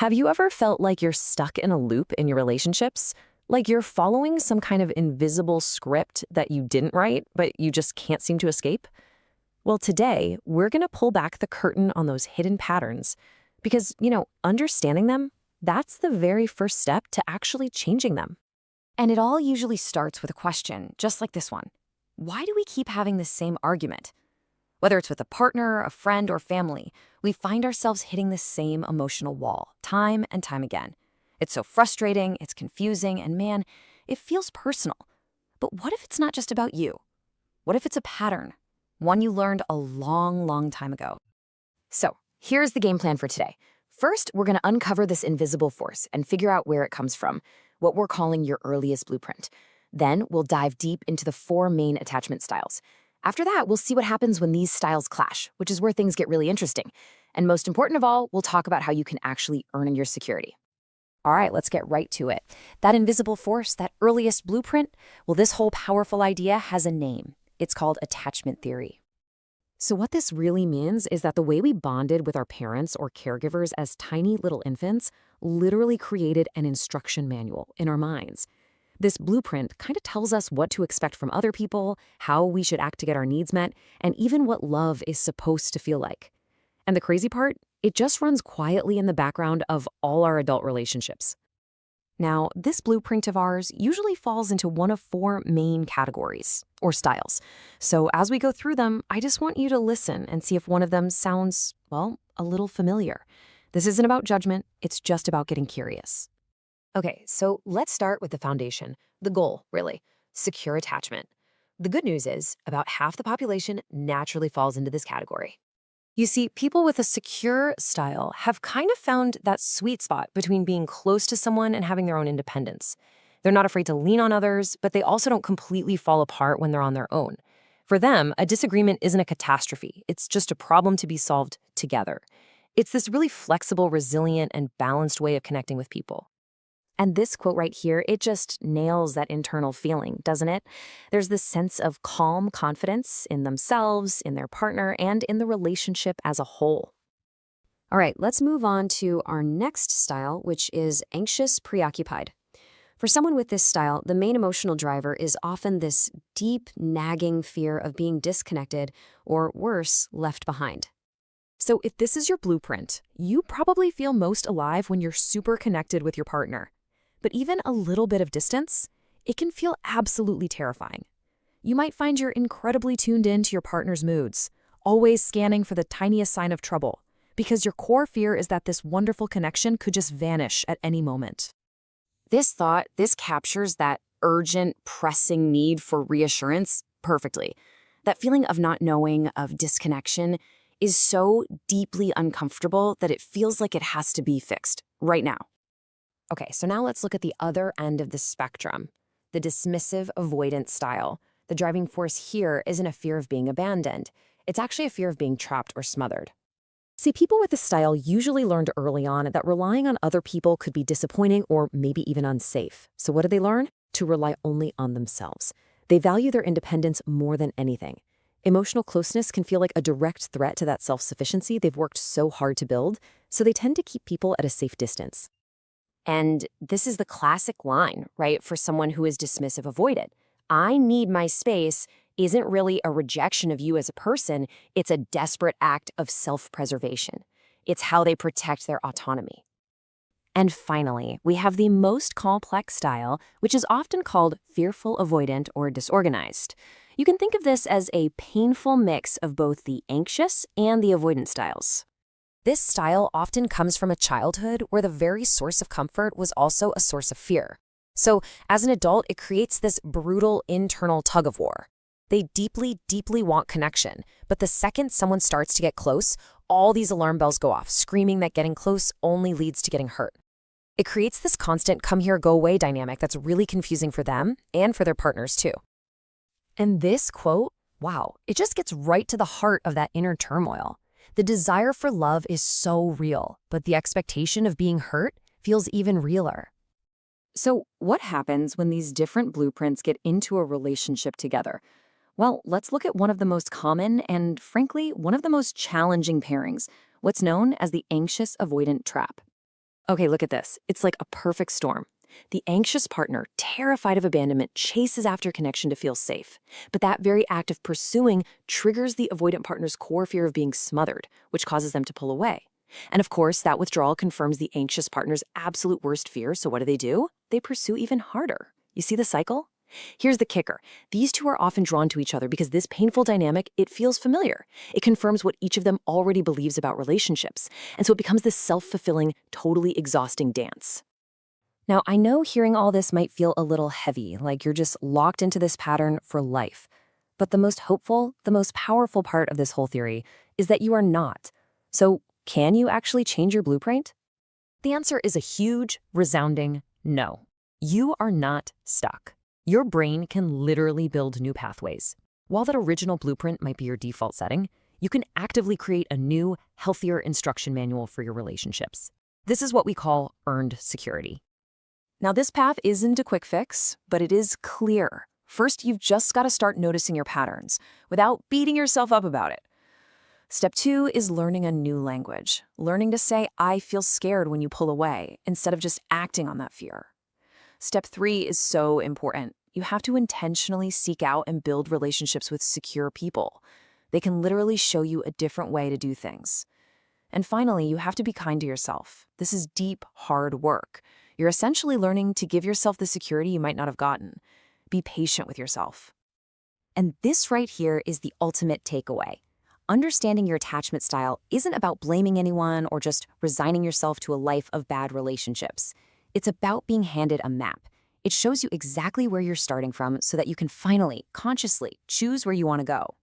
Have you ever felt like you're stuck in a loop in your relationships? Like you're following some kind of invisible script that you didn't write, but you just can't seem to escape? Well, today, we're going to pull back the curtain on those hidden patterns because, understanding them, that's the very first step to actually changing them. And it all usually starts with a question, just like this one. Why do we keep having the same argument? Whether it's with a partner, a friend, or family, we find ourselves hitting the same emotional wall, time and time again. It's so frustrating, it's confusing, and man, it feels personal. But what if it's not just about you? What if it's a pattern? One you learned a long, long time ago. So, here's the game plan for today. First, we're going to uncover this invisible force and figure out where it comes from, what we're calling your earliest blueprint. Then, we'll dive deep into the 4 main attachment styles. After that, we'll see what happens when these styles clash, which is where things get really interesting. And most important of all, we'll talk about how you can actually earn your security. All right, let's get right to it. That invisible force, that earliest blueprint, well, this whole powerful idea has a name. It's called attachment theory. So what this really means is that the way we bonded with our parents or caregivers as tiny little infants literally created an instruction manual in our minds. This blueprint kind of tells us what to expect from other people, how we should act to get our needs met, and even what love is supposed to feel like. And the crazy part, it just runs quietly in the background of all our adult relationships. Now, this blueprint of ours usually falls into one of 4 main categories, or styles. So as we go through them, I just want you to listen and see if one of them sounds, well, a little familiar. This isn't about judgment, it's just about getting curious. Okay, so let's start with the foundation, the goal, really, secure attachment. The good news is about half the population naturally falls into this category. You see, people with a secure style have kind of found that sweet spot between being close to someone and having their own independence. They're not afraid to lean on others, but they also don't completely fall apart when they're on their own. For them, a disagreement isn't a catastrophe. It's just a problem to be solved together. It's this really flexible, resilient, and balanced way of connecting with people. And this quote right here, it just nails that internal feeling, doesn't it? There's this sense of calm confidence in themselves, in their partner, and in the relationship as a whole. All right, let's move on to our next style, which is anxious-preoccupied. For someone with this style, the main emotional driver is often this deep, nagging fear of being disconnected, or worse, left behind. So if this is your blueprint, you probably feel most alive when you're super connected with your partner. But even a little bit of distance, it can feel absolutely terrifying. You might find you're incredibly tuned in to your partner's moods, always scanning for the tiniest sign of trouble, because your core fear is that this wonderful connection could just vanish at any moment. This captures that urgent, pressing need for reassurance perfectly. That feeling of not knowing, of disconnection, is so deeply uncomfortable that it feels like it has to be fixed right now. Okay, so now let's look at the other end of the spectrum, the dismissive-avoidant style. The driving force here isn't a fear of being abandoned. It's actually a fear of being trapped or smothered. See, people with this style usually learned early on that relying on other people could be disappointing or maybe even unsafe. So what do they learn? To rely only on themselves. They value their independence more than anything. Emotional closeness can feel like a direct threat to that self-sufficiency they've worked so hard to build, so they tend to keep people at a safe distance. And this is the classic line, right, for someone who is dismissive-avoidant. I need my space isn't really a rejection of you as a person, it's a desperate act of self-preservation. It's how they protect their autonomy. And finally, we have the most complex style, which is often called fearful-avoidant or disorganized. You can think of this as a painful mix of both the anxious and the avoidant styles. This style often comes from a childhood where the very source of comfort was also a source of fear. So, as an adult, it creates this brutal internal tug-of-war. They deeply, deeply want connection, but the second someone starts to get close, all these alarm bells go off, screaming that getting close only leads to getting hurt. It creates this constant come here, go away dynamic that's really confusing for them and for their partners too. And this quote, wow, it just gets right to the heart of that inner turmoil. The desire for love is so real, but the expectation of being hurt feels even realer. So what happens when these different blueprints get into a relationship together? Well, let's look at one of the most common and, frankly, one of the most challenging pairings, what's known as the anxious-avoidant trap. Okay, look at this. It's like a perfect storm. The anxious partner, terrified of abandonment, chases after connection to feel safe. But that very act of pursuing triggers the avoidant partner's core fear of being smothered, which causes them to pull away. And of course, that withdrawal confirms the anxious partner's absolute worst fear, so what do? They pursue even harder. You see the cycle? Here's the kicker. These two are often drawn to each other because this painful dynamic, it feels familiar. It confirms what each of them already believes about relationships. And so it becomes this self-fulfilling, totally exhausting dance. Now, I know hearing all this might feel a little heavy, like you're just locked into this pattern for life. But the most hopeful, the most powerful part of this whole theory is that you are not. So, can you actually change your blueprint? The answer is a huge, resounding no. You are not stuck. Your brain can literally build new pathways. While that original blueprint might be your default setting, you can actively create a new, healthier instruction manual for your relationships. This is what we call earned security. Now, this path isn't a quick fix, but it is clear. First, you've just got to start noticing your patterns without beating yourself up about it. Step 2 is learning a new language, learning to say, I feel scared when you pull away, instead of just acting on that fear. Step 3 is so important. You have to intentionally seek out and build relationships with secure people. They can literally show you a different way to do things. And finally, you have to be kind to yourself. This is deep, hard work. You're essentially learning to give yourself the security you might not have gotten. Be patient with yourself. And this right here is the ultimate takeaway. Understanding your attachment style isn't about blaming anyone or just resigning yourself to a life of bad relationships. It's about being handed a map. It shows you exactly where you're starting from so that you can finally, consciously, choose where you want to go.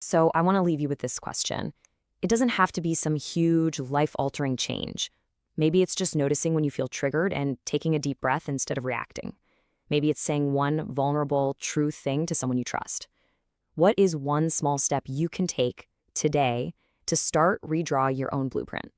So I want to leave you with this question. It doesn't have to be some huge, life-altering change. Maybe it's just noticing when you feel triggered and taking a deep breath instead of reacting. Maybe it's saying one vulnerable, true thing to someone you trust. What is one small step you can take today to start redraw your own blueprint?